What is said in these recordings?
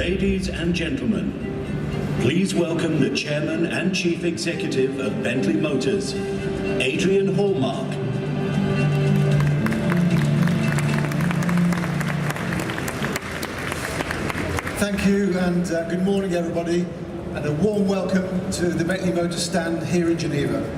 Ladies and gentlemen, please welcome the Chairman and Chief Executive of Bentley Motors, Adrian Hallmark. Thank you, and good morning everybody, and a warm welcome to the Bentley Motors stand here in Geneva.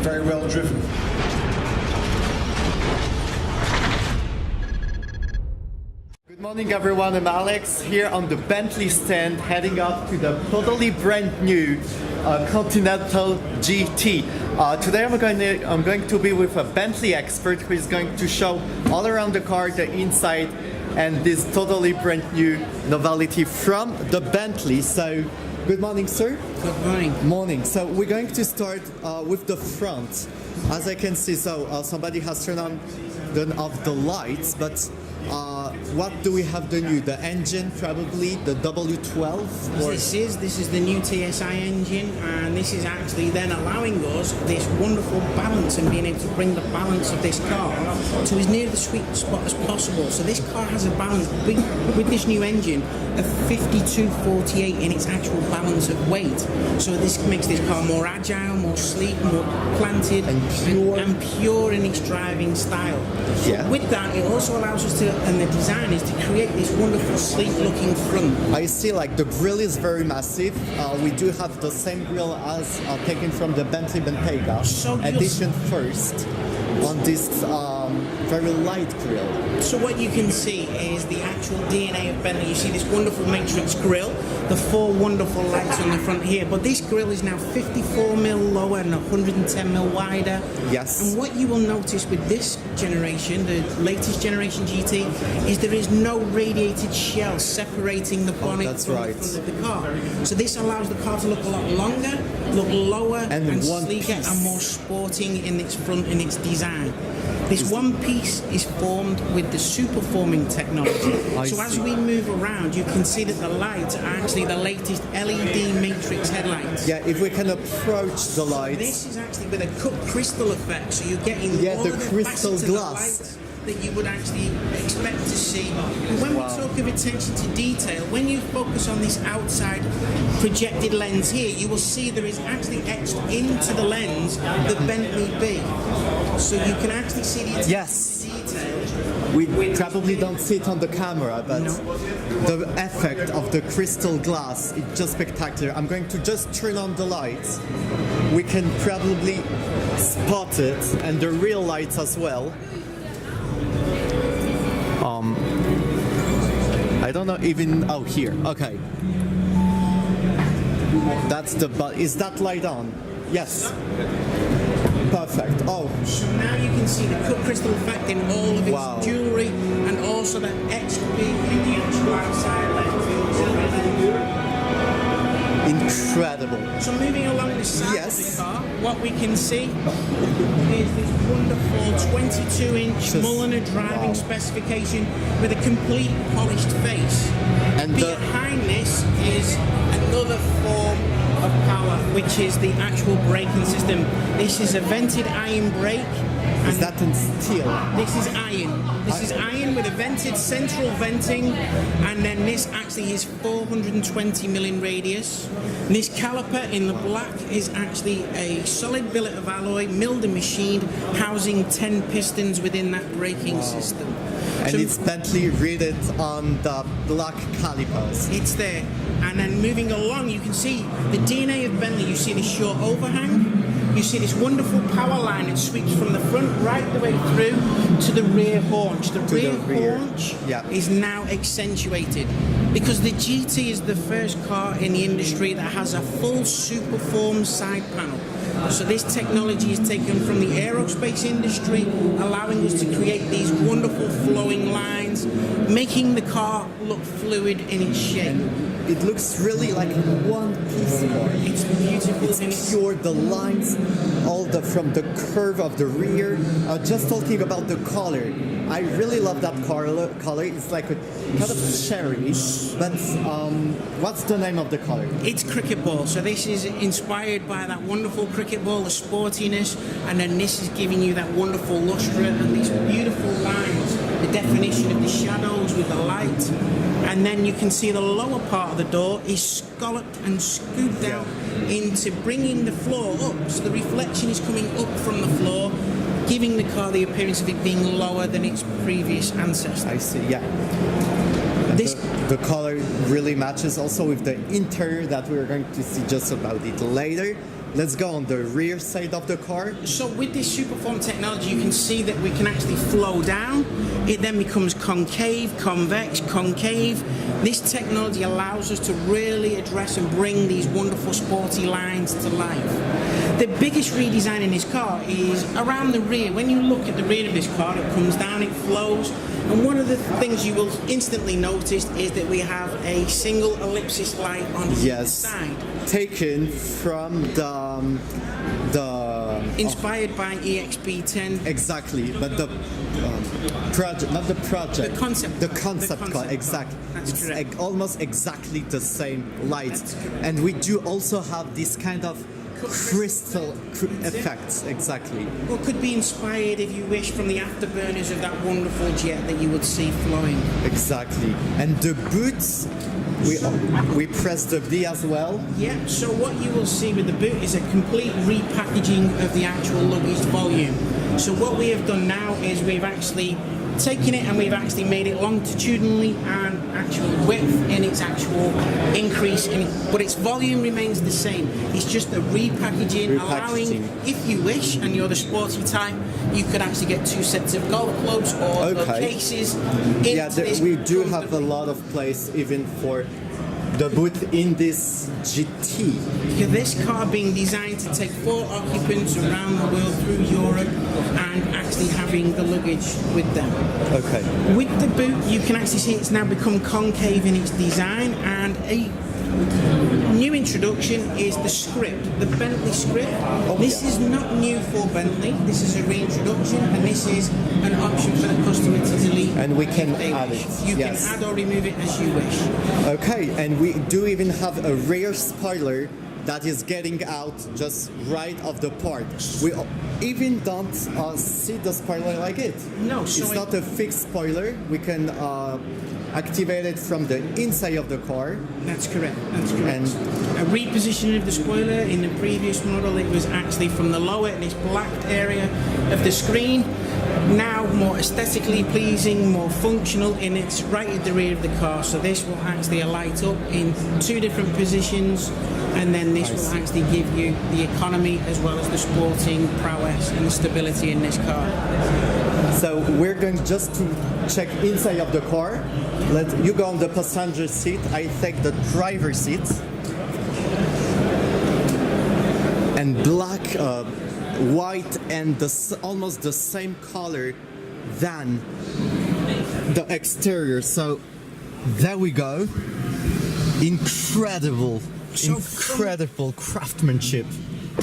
Very well driven. Good morning everyone, I'm Alex here on the Bentley stand heading up to the totally brand new Continental GT. Today I'm going to be with a Bentley expert who is going to show all around the car, the inside, and this totally brand new novelty from the Bentley. So good morning, sir. Good morning. Morning. So we're going to start with the front. As I can see, somebody has turned off the lights, but what do we have the new? The engine, probably the W12? Or? This is the new TSI engine, and this is actually then allowing us this wonderful balance and being able to bring the balance of this car to as near the sweet spot as possible. So this car has a balance with this new engine of 52-48 in its actual balance of weight. So this makes this car more agile, more sleek, more planted, and pure in its driving style. Yeah. With that, it also allows us to, and the design is to create this wonderful sleek looking front. I see like the grille is very massive. We do have the same grille as taken from the Bentley Bentayga edition first on this very light grille. So what you can see is the actual DNA of Bentley. You see this wonderful matrix grille, the four wonderful lights on the front here, but this grille is now 54mm lower and 110mm wider. Yes. And what you will notice with this generation, the latest generation GT, is there is no radiated shell separating the bonnet from the front of the car. So this allows the car to look a lot longer, look lower and sleeker and more sporting in its front and its design. This one piece is formed with the superforming technology. So as we move around, you can see that the lights are actually the latest LED matrix headlights. Yeah, if we can approach the lights. This is actually with a cut crystal effect, so you're getting all the crystal glass that you would actually expect to see. And when we talk of attention to detail, when you focus on this outside projected lens here, you will see there is actually etched into the lens the Bentley B. So you can actually see the attention to detail. We probably don't see it on the camera, but the effect of the crystal glass is just spectacular. I'm going to just turn on the lights. We can probably spot it, and the real lights as well. I don't know even, oh here, okay. That's the, is that light on? Yes. Perfect. Oh. So now you can see the cut crystal effect in all of its jewellery, and also the etched B in the actual outside lens. Incredible. So moving along the side of the car, what we can see is this wonderful 22-inch Mulliner driving specification with a complete polished face. And behind this is another form of power, which is the actual braking system. This is a vented iron brake Is that in steel? This is iron. This is iron with a vented central venting, and then this actually is 420 mm radius. And this caliper in the black is actually a solid billet of alloy, milled and machined, housing 10 pistons within that braking system. And So it's Bentley written on the black calipers. it's there. And then moving along, you can see the DNA of Bentley. You see this short overhang. You see this wonderful power line that sweeps from the front right the way through to the rear haunch. The rear haunch is now accentuated because the GT is the first car in the industry that has a full superform side panel. So this technology is taken from the aerospace industry, allowing us to create these wonderful flowing lines, making the car look fluid in its shape. It looks really like one piece car. It's beautiful. It's pure, the lines, from the curve of the rear. Just talking about the color, I really love that color. It's like a kind of cherry, but what's the name of the color? It's cricket ball. So this is inspired by that wonderful cricket ball, the sportiness, and then this is giving you that wonderful lustre and these beautiful lines, the definition of the shadows with the light. And then you can see the lower part of the door is scalloped and scooped out into bringing the floor up. So the reflection is coming up from the floor, giving the car the appearance of it being lower than its previous ancestor. I see, yeah. The color really matches also with the interior that we're going to see just about it later. Let's go on the rear side of the car. So with this Superform technology, you can see that we can actually flow down. It then becomes concave, convex, concave. This technology allows us to really address and bring these wonderful sporty lines to life. The biggest redesign in this car is around the rear. When you look at the rear of this car, it comes down, it flows. And one of the things you will instantly notice is that we have a single ellipsis light on the side. Taken from the inspired by EXP10. Exactly, but the project, not the project. The concept. The concept car, exactly. That's correct. Almost exactly the same light, and we do also have this kind of crystal effects, exactly. Or could be inspired, if you wish, from the afterburners of that wonderful jet that you would see flowing. Exactly. And the boots, we press the B as well. Yeah, so what you will see with the boot is a complete repackaging of the actual luggage volume. So what we have done now is we've actually taken it and we've actually made it longitudinally and actual width in its actual increase, but its volume remains the same. It's just a repackaging, allowing, if you wish, and you're the sporty type, you could actually get 2 sets of golf clubs or cases. We do have a lot of place even for the boot in this GT. This car being designed to take 4 occupants around the world through Europe and actually having the luggage with them. Okay. With the boot, you can actually see it's now become concave in its design, and a new introduction is the script, the Bentley script. This is not new for Bentley. This is a reintroduction, and this is an option for the customer to delete. And we can add it. You can add or remove it as you wish. Okay, and we do even have a rear spoiler that is getting out just right off the part. We even don't see the spoiler like it. No, so it's not a fixed spoiler. We can activate it from the inside of the car. That's correct. That's correct. And a repositioning of the spoiler. In the previous model, it was actually from the lower in this blacked area of the screen. Now more aesthetically pleasing, more functional, and it's right at the rear of the car. So this will actually light up in 2 different positions, and then this will actually give you the economy as well as the sporting prowess and the stability in this car. So we're going just to check inside of the car. You go on the passenger seat, I take the driver's seat. And black, white, and almost the same color than the exterior. So there we go. Incredible craftsmanship.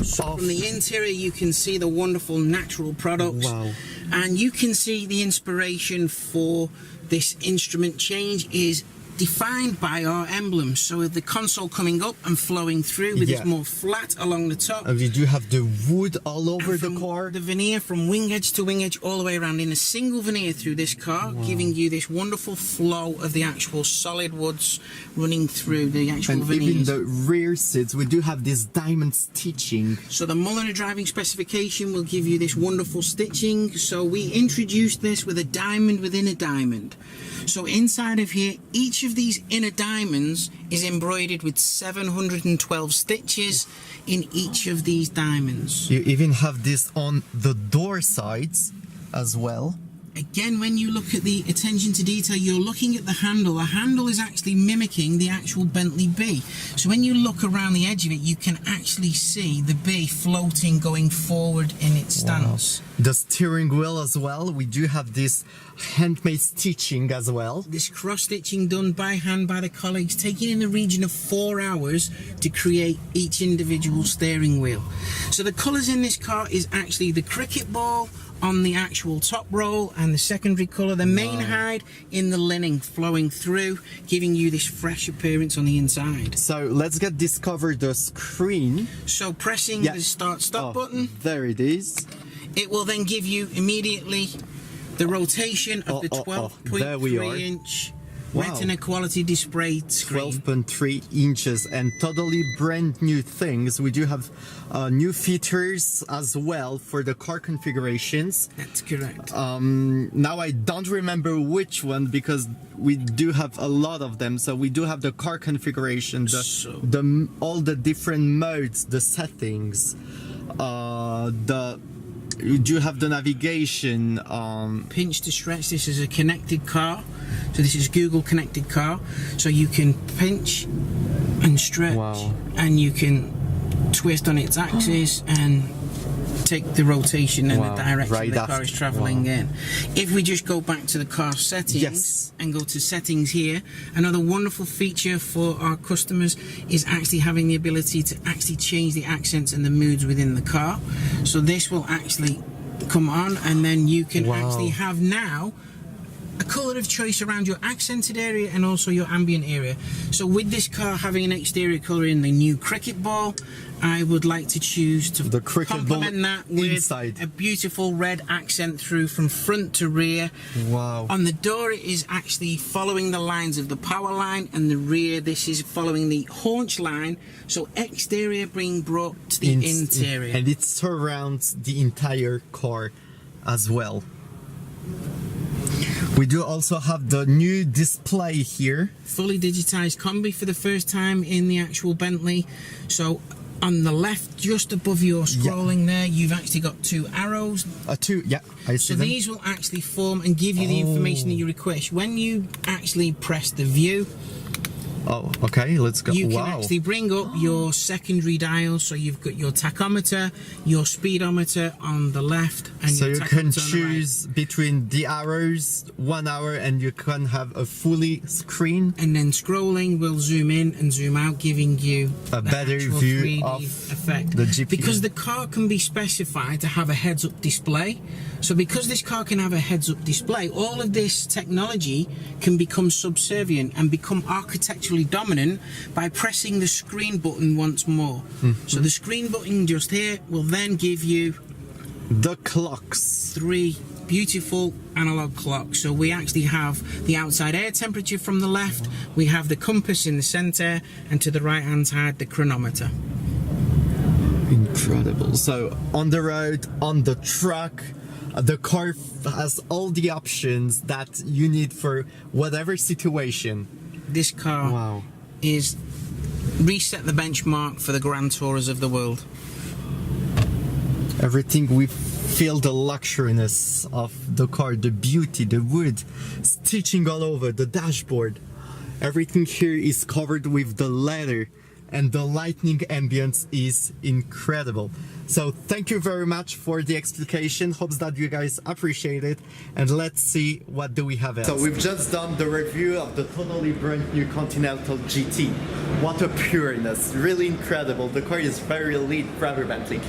So from the interior, you can see the wonderful natural products. Wow. And you can see the inspiration for this instrument change is defined by our emblem. So the console coming up and flowing through with its more flat along the top. And we do have the wood all over the car. The veneer from wing edge to wing edge all the way around in a single veneer through this car, giving you this wonderful flow of the actual solid woods running through the actual and veneers. Even the rear seats, we do have this diamond stitching. So the Mulliner driving specification will give you this wonderful stitching. So we introduced this with a diamond within a diamond. So inside of here, each of these inner diamonds is embroidered with 712 stitches in each of these diamonds. You even have this on the door sides as well. Again, when you look at the attention to detail, you're looking at the handle. The handle is actually mimicking the actual Bentley B. So when you look around the edge of it, you can actually see the B floating, going forward in its stance. The steering wheel as well, we do have this handmade stitching as well. This cross stitching done by hand by the colleagues, taking in the region of 4 hours to create each individual steering wheel. So the colours in this car is actually the cricket ball on the actual top roll and the secondary colour, the main hide in the linen flowing through, giving you this fresh appearance on the inside. So let's get discover the screen. So pressing the start-stop button, there it is. it will then give you immediately the rotation of the there we are. 12.3-inch Retina quality display screen. 12.3 inches and totally brand new things. We do have new features as well for the car configurations. That's correct. Now I don't remember which one because we do have a lot of them. So we do have the car configuration, all the different modes, the settings, you do have the navigation. Pinch to stretch. This is a connected car. So this is Google connected car. So you can pinch and stretch and you can twist on its axis and take the rotation and the direction the car is traveling in. If we just go back to the car settings and go to settings here, another wonderful feature for our customers is actually having the ability to actually change the accents and the moods within the car. So this will actually come on and then you can actually have now a colour of choice around your accented area and also your ambient area. So with this car having an exterior colour in the new cricket ball, I would like to choose to complement that with a beautiful red accent through from front to rear. On the door it is actually following the lines of the power line, and the rear this is following the haunch line. So exterior being brought to the interior. And it surrounds the entire car as well. We do also have the new display here. Fully digitized combi for the first time in the actual Bentley. So on the left, just above your scrolling there, you've actually got two arrows. I see so them. These will actually form and give you the information that you request. When you actually press the view, let's go. You can actually bring up your secondary dials, so you've got your tachometer, your speedometer on the left, and so your you can tachometer choose between the arrows, 1 hour, and you can have a fully screen. And then scrolling will zoom in and zoom out, giving you a better view of effect. The GPS. Because the car can be specified to have a heads-up display. So because this car can have a heads-up display, all of this technology can become subservient and become architecturally dominant by pressing the screen button once more. So the screen button just here will then give you the clocks. 3 beautiful analog clocks. So we actually have the outside air temperature from the left, we have the compass in the center, and to the right hand side the chronometer. Incredible. So on the road, on the track, the car has all the options that you need for whatever situation. This car is reset the benchmark for the Grand Tourers of the world. Everything, we feel the luxuriness of the car, the beauty, the wood, stitching all over the dashboard. Everything here is covered with the leather, and the lightning ambience is incredible. So thank you very much for the explication. Hopes that you guys appreciate it, and let's see what do we have else. So we've just done the review of the totally brand new Continental GT. What a pureness, really incredible. The car is very elite, rather Bentley.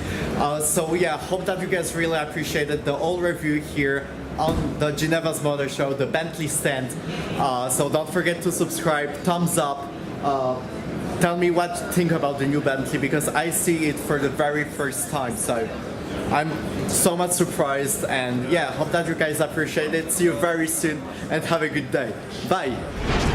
So yeah, hope that you guys really appreciated the whole review here on the Geneva's Motor Show, the Bentley stand. So don't forget to subscribe, thumbs up. Tell me what you think about the new Bentley, because I see it for the very first time. So I'm so much surprised, and yeah, hope that you guys appreciate it. See you very soon and have a good day. Bye.